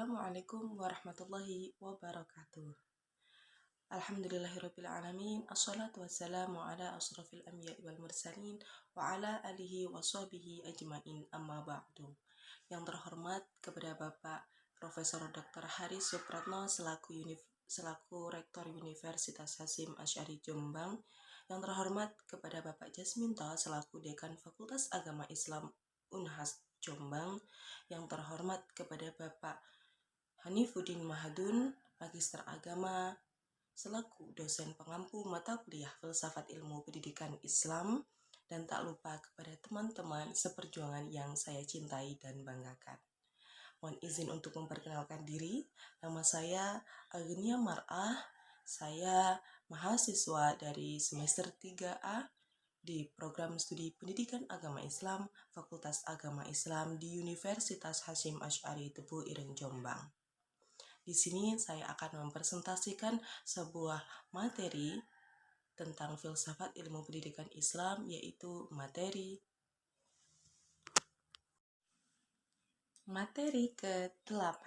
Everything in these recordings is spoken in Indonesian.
Assalamualaikum warahmatullahi wabarakatuh. Alhamdulillahirrabbilalamin. Assalatu wassalamu ala asrafil anbiya'i wal mursalin wa ala alihi wa sahbihi ajmain, amma ba'du. Yang terhormat kepada Bapak Profesor Dr. Haris Supratno selaku Rektor Universitas Hasyim Asy'ari Jombang. Yang terhormat kepada Bapak Jasminto selaku Dekan Fakultas Agama Islam Unhas Jombang. Yang terhormat kepada Bapak Hanifuddin Mahadun, Magister Agama, selaku dosen pengampu mata kuliah Filsafat Ilmu Pendidikan Islam, dan tak lupa kepada teman-teman seperjuangan yang saya cintai dan banggakan. Mohon izin untuk memperkenalkan diri. Nama saya Agnia Mar'ah. Saya mahasiswa dari semester 3A di program studi Pendidikan Agama Islam, Fakultas Agama Islam di Universitas Hasyim Asy'ari Tebu Ireng Jombang. Di sini saya akan mempresentasikan sebuah materi tentang filsafat ilmu pendidikan Islam, yaitu materi ke-8.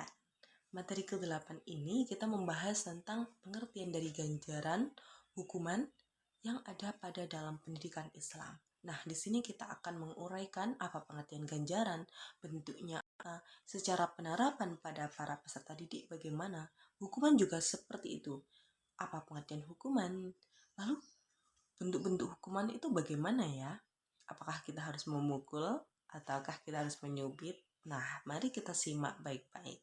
Materi ke-8 ini kita membahas tentang pengertian dari ganjaran, hukuman yang ada pada dalam pendidikan Islam. Nah, di sini kita akan menguraikan apa pengertian ganjaran, bentuknya apa, secara penerapan pada para peserta didik bagaimana, hukuman juga seperti itu. Apa pengertian hukuman? Lalu bentuk-bentuk hukuman itu bagaimana ya? Apakah kita harus memukul ataukah kita harus menyubit? Nah, mari kita simak baik-baik.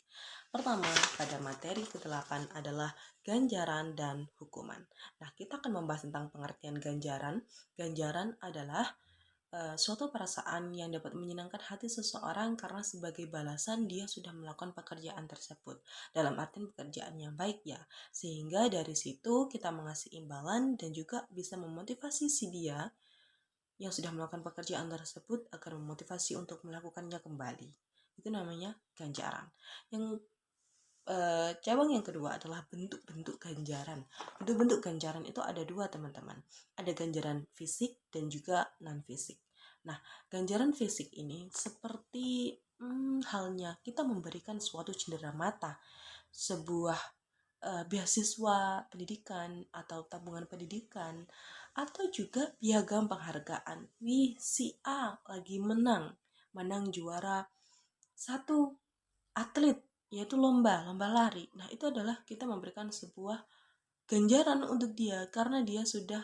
Pertama, pada materi ke-8 adalah ganjaran dan hukuman. Nah, kita akan membahas tentang pengertian ganjaran. Ganjaran adalah suatu perasaan yang dapat menyenangkan hati seseorang karena sebagai balasan dia sudah melakukan pekerjaan tersebut. Dalam artian pekerjaan yang baik ya. Sehingga dari situ kita mengasih imbalan dan juga bisa memotivasi si dia yang sudah melakukan pekerjaan tersebut agar memotivasi untuk melakukannya kembali. Itu namanya ganjaran. Yang cabang yang kedua adalah bentuk-bentuk ganjaran. Bentuk-bentuk ganjaran itu ada dua, teman-teman. Ada ganjaran fisik dan juga non-fisik. Nah, ganjaran fisik ini seperti halnya kita memberikan suatu cenderamata, sebuah beasiswa pendidikan atau tabungan pendidikan, atau juga piagam penghargaan. Wih, si A lagi menang juara satu atlet, yaitu lomba lari. Nah, itu adalah kita memberikan sebuah ganjaran untuk dia karena dia sudah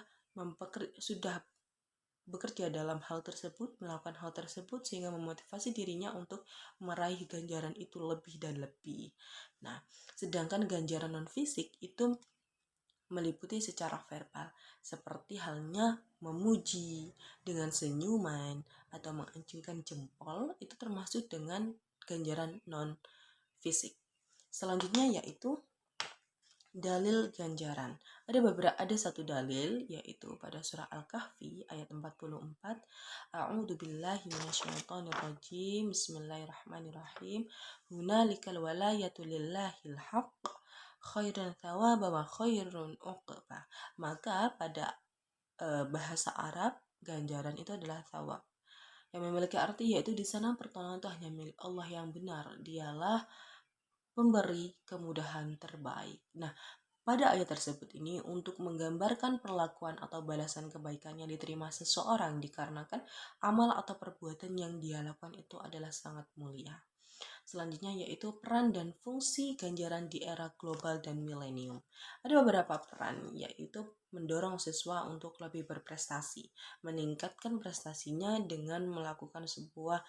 bekerja dalam hal tersebut, melakukan hal tersebut sehingga memotivasi dirinya untuk meraih ganjaran itu lebih dan lebih. Nah, sedangkan ganjaran non fisik itu meliputi secara verbal, seperti halnya memuji dengan senyuman atau mengacungkan jempol, itu termasuk dengan ganjaran non fisik. Selanjutnya yaitu dalil ganjaran. Ada satu dalil, yaitu pada surah Al-Kahfi ayat 44. A'udzu billahi minasyaitonir rajim. Bismillahirrahmanirrahim. Hunalikal walayatu lillahil haqq khairan thawaba wa khairun uqba. Maka pada bahasa Arab, ganjaran itu adalah thawab, yang memiliki arti yaitu di sana pertolongan itu hanya milik Allah yang benar. Dialah pemberi kemudahan terbaik. Nah, pada ayat tersebut ini untuk menggambarkan perlakuan atau balasan kebaikan yang diterima seseorang dikarenakan amal atau perbuatan yang dia lakukan itu adalah sangat mulia. Selanjutnya yaitu peran dan fungsi ganjaran di era global dan milenium. Ada beberapa peran, yaitu mendorong siswa untuk lebih berprestasi, meningkatkan prestasinya dengan melakukan sebuah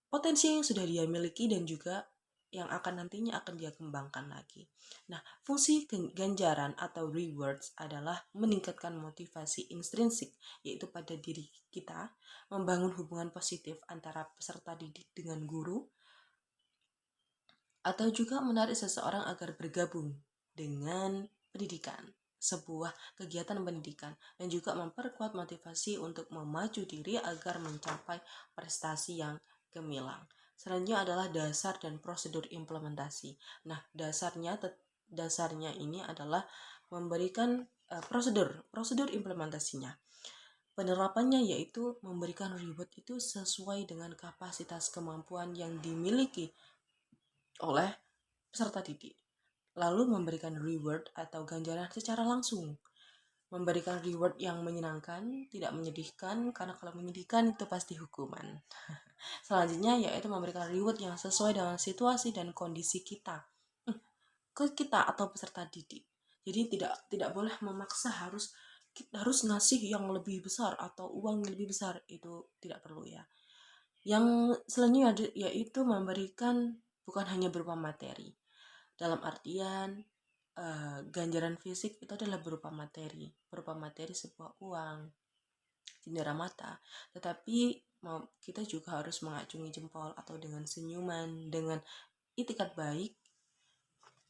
potensi yang sudah dia miliki dan juga yang nantinya akan dia kembangkan lagi. Nah, fungsi ganjaran atau rewards adalah meningkatkan motivasi intrinsik, yaitu pada diri kita, membangun hubungan positif antara peserta didik dengan guru, atau juga menarik seseorang agar bergabung dengan pendidikan, sebuah kegiatan pendidikan, dan juga memperkuat motivasi untuk memacu diri agar mencapai prestasi yang gemilang. Selanjutnya adalah dasar dan prosedur implementasi. Nah, dasarnya ini adalah memberikan prosedur implementasinya. Penerapannya yaitu memberikan reward itu sesuai dengan kapasitas kemampuan yang dimiliki oleh peserta didik, lalu memberikan reward atau ganjaran secara langsung. Memberikan reward yang menyenangkan, tidak menyedihkan, karena kalau menyedihkan itu pasti hukuman. Selanjutnya yaitu memberikan reward yang sesuai dengan situasi dan kondisi kita, ke kita atau peserta didik. Jadi tidak boleh memaksa harus ngasih yang lebih besar atau uang yang lebih besar, itu tidak perlu ya. Yang selanjutnya yaitu memberikan bukan hanya berupa materi. Dalam artian ganjaran fisik itu adalah berupa materi sebuah uang, cindera mata, tetapi kita juga harus mengacungi jempol atau dengan senyuman, dengan itikat baik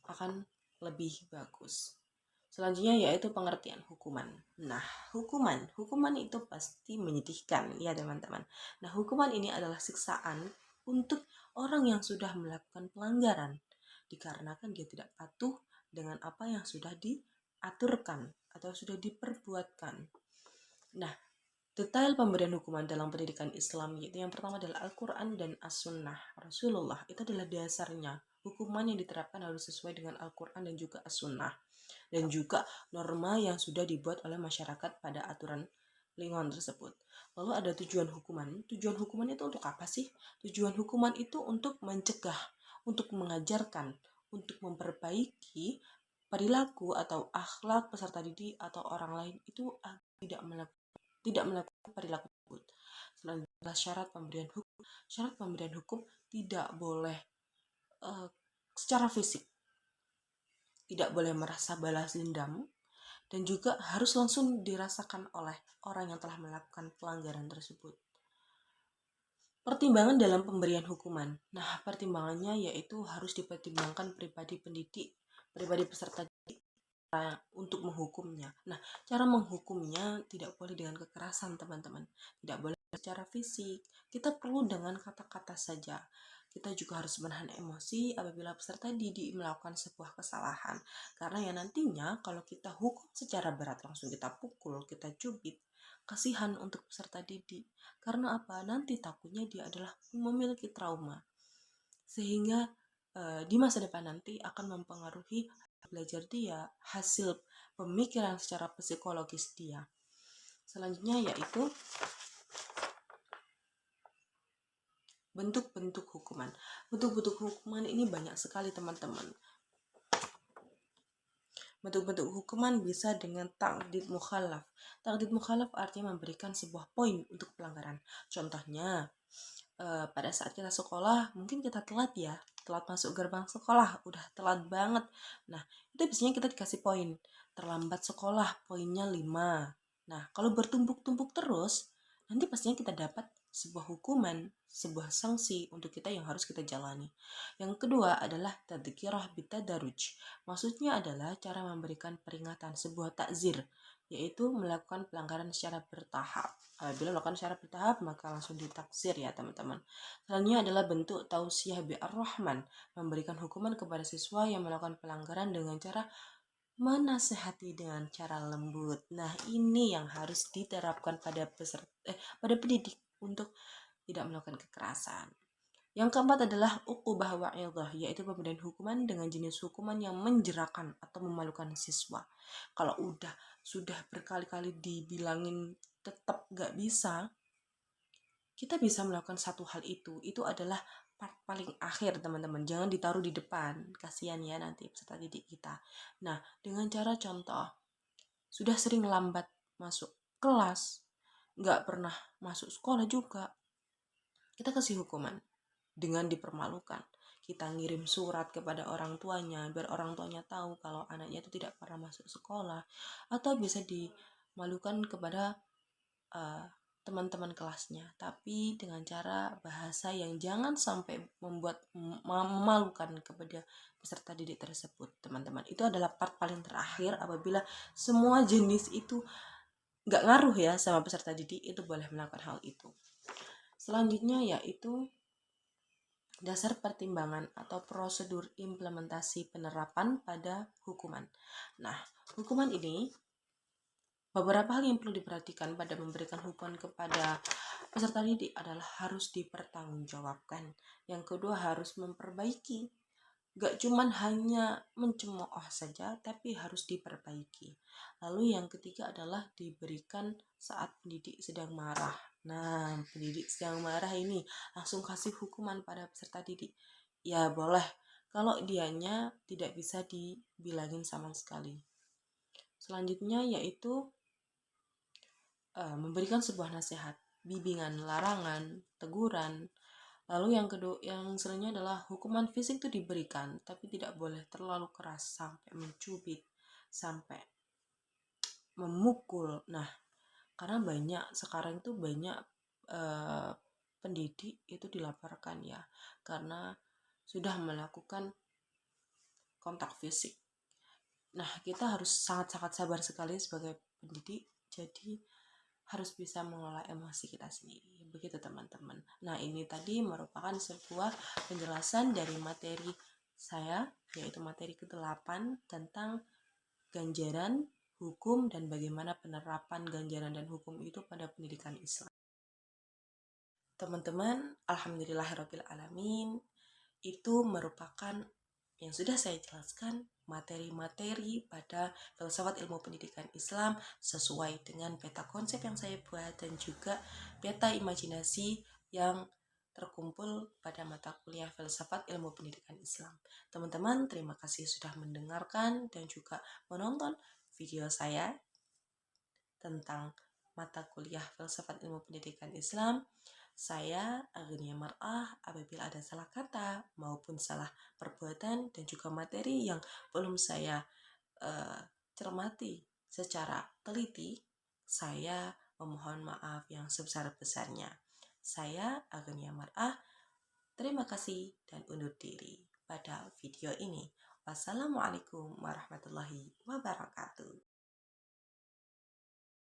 akan lebih bagus. Selanjutnya yaitu pengertian hukuman. Nah, hukuman itu pasti menyedihkan ya teman-teman. Nah, hukuman ini adalah siksaan untuk orang yang sudah melakukan pelanggaran dikarenakan dia tidak patuh dengan apa yang sudah diaturkan atau sudah diperbuatkan. Nah, detail pemberian hukuman dalam pendidikan Islam yaitu yang pertama adalah Al-Quran dan As-Sunnah Rasulullah. Itu adalah dasarnya. Hukuman yang diterapkan harus sesuai dengan Al-Quran dan juga As-Sunnah. Dan juga norma yang sudah dibuat oleh masyarakat pada aturan lingkungan tersebut. Lalu ada tujuan hukuman. Tujuan hukuman itu untuk apa sih? Tujuan hukuman itu untuk mencegah, untuk mengajarkan, untuk memperbaiki perilaku atau akhlak peserta didik atau orang lain itu tidak melakukan perilaku tersebut. Selanjutnya syarat pemberian hukum. Syarat pemberian hukum tidak boleh secara fisik, tidak boleh merasa balas dendam, dan juga harus langsung dirasakan oleh orang yang telah melakukan pelanggaran tersebut. Pertimbangan dalam pemberian hukuman. Nah, pertimbangannya yaitu harus dipertimbangkan pribadi pendidik, pribadi peserta didik untuk menghukumnya. Nah, cara menghukumnya tidak boleh dengan kekerasan, teman-teman. Tidak boleh secara fisik. Kita perlu dengan kata-kata saja. Kita juga harus menahan emosi apabila peserta didik melakukan sebuah kesalahan. Karena ya nantinya kalau kita hukum secara berat, langsung kita pukul, kita cubit, kasihan untuk peserta didik. Karena apa? Nanti takutnya dia adalah memiliki trauma. Sehingga di masa depan nanti akan mempengaruhi belajar dia, hasil pemikiran secara psikologis dia. Selanjutnya yaitu bentuk-bentuk hukuman. Bentuk-bentuk hukuman ini banyak sekali teman-teman. Bentuk-bentuk hukuman bisa dengan ta'did mukhalaf. Ta'did mukhalaf artinya memberikan sebuah poin untuk pelanggaran. Contohnya, pada saat kita sekolah, mungkin kita telat ya, telat masuk gerbang sekolah, udah telat banget. Nah, itu biasanya kita dikasih poin. Terlambat sekolah, poinnya 5. Nah, kalau bertumpuk-tumpuk terus, nanti pastinya kita dapat sebuah hukuman, sebuah sanksi untuk kita yang harus kita jalani. Yang kedua adalah tadhkirah bitadaruj. Maksudnya adalah cara memberikan peringatan, sebuah takzir, yaitu melakukan pelanggaran secara bertahap. Apabila melakukan secara bertahap, maka langsung ditaksir ya teman-teman. Selanjutnya adalah bentuk tausiah bi'ar-Rahman, memberikan hukuman kepada siswa yang melakukan pelanggaran dengan cara menasehati dengan cara lembut. Nah, ini yang harus diterapkan pada pada pendidik untuk tidak melakukan kekerasan. Yang keempat adalah uqubah wa'idhah, yaitu pemberian hukuman dengan jenis hukuman yang menjerakan atau memalukan siswa. Kalau sudah berkali-kali dibilangin tetap gak bisa, kita bisa melakukan satu hal itu adalah part paling akhir teman-teman, jangan ditaruh di depan, kasihan ya nanti peserta didik kita. Nah, dengan cara contoh, sudah sering lambat masuk kelas, gak pernah masuk sekolah juga, kita kasih hukuman dengan dipermalukan. Kita ngirim surat kepada orang tuanya biar orang tuanya tahu kalau anaknya itu tidak pernah masuk sekolah, atau bisa dimalukan kepada teman-teman kelasnya, tapi dengan cara bahasa yang jangan sampai membuat memalukan kepada peserta didik tersebut, teman-teman. Itu adalah part paling terakhir. Apabila semua jenis itu nggak ngaruh ya sama peserta didik, itu boleh melakukan hal itu. Selanjutnya yaitu dasar pertimbangan atau prosedur implementasi penerapan pada hukuman. Nah, hukuman ini beberapa hal yang perlu diperhatikan pada memberikan hukuman kepada peserta didik adalah harus dipertanggungjawabkan. Yang kedua harus memperbaiki. Gak cuman hanya mencemooh saja, tapi harus diperbaiki. Lalu yang ketiga adalah diberikan saat pendidik sedang marah. Nah, pendidik sedang marah ini langsung kasih hukuman pada peserta didik. Ya boleh, kalau dianya tidak bisa dibilangin sama sekali. Selanjutnya yaitu memberikan sebuah nasihat, bimbingan, larangan, teguran. Lalu yang kedua, yang selanjutnya adalah hukuman fisik itu diberikan, tapi tidak boleh terlalu keras sampai mencubit, sampai memukul. Nah, karena sekarang itu banyak eh, pendidik itu dilaporkan ya, karena sudah melakukan kontak fisik. Nah, kita harus sangat-sangat sabar sekali sebagai pendidik, jadi harus bisa mengelola emosi kita sendiri. Begitu teman-teman. Nah, ini tadi merupakan sebuah penjelasan dari materi saya, yaitu materi ke-8 tentang ganjaran, hukum, dan bagaimana penerapan ganjaran dan hukum itu pada pendidikan Islam. Teman-teman, alhamdulillahirabbil alamin, itu merupakan yang sudah saya jelaskan materi-materi pada filsafat ilmu pendidikan Islam sesuai dengan peta konsep yang saya buat dan juga peta imajinasi yang terkumpul pada mata kuliah filsafat ilmu pendidikan Islam. Teman-teman, terima kasih sudah mendengarkan dan juga menonton video saya tentang mata kuliah filsafat ilmu pendidikan Islam. Saya Agnia Mar'ah, apabila ada salah kata maupun salah perbuatan dan juga materi yang belum saya cermati secara teliti, saya memohon maaf yang sebesar-besarnya. Saya Agnia Mar'ah, terima kasih dan undur diri pada video ini. Wassalamualaikum warahmatullahi wabarakatuh.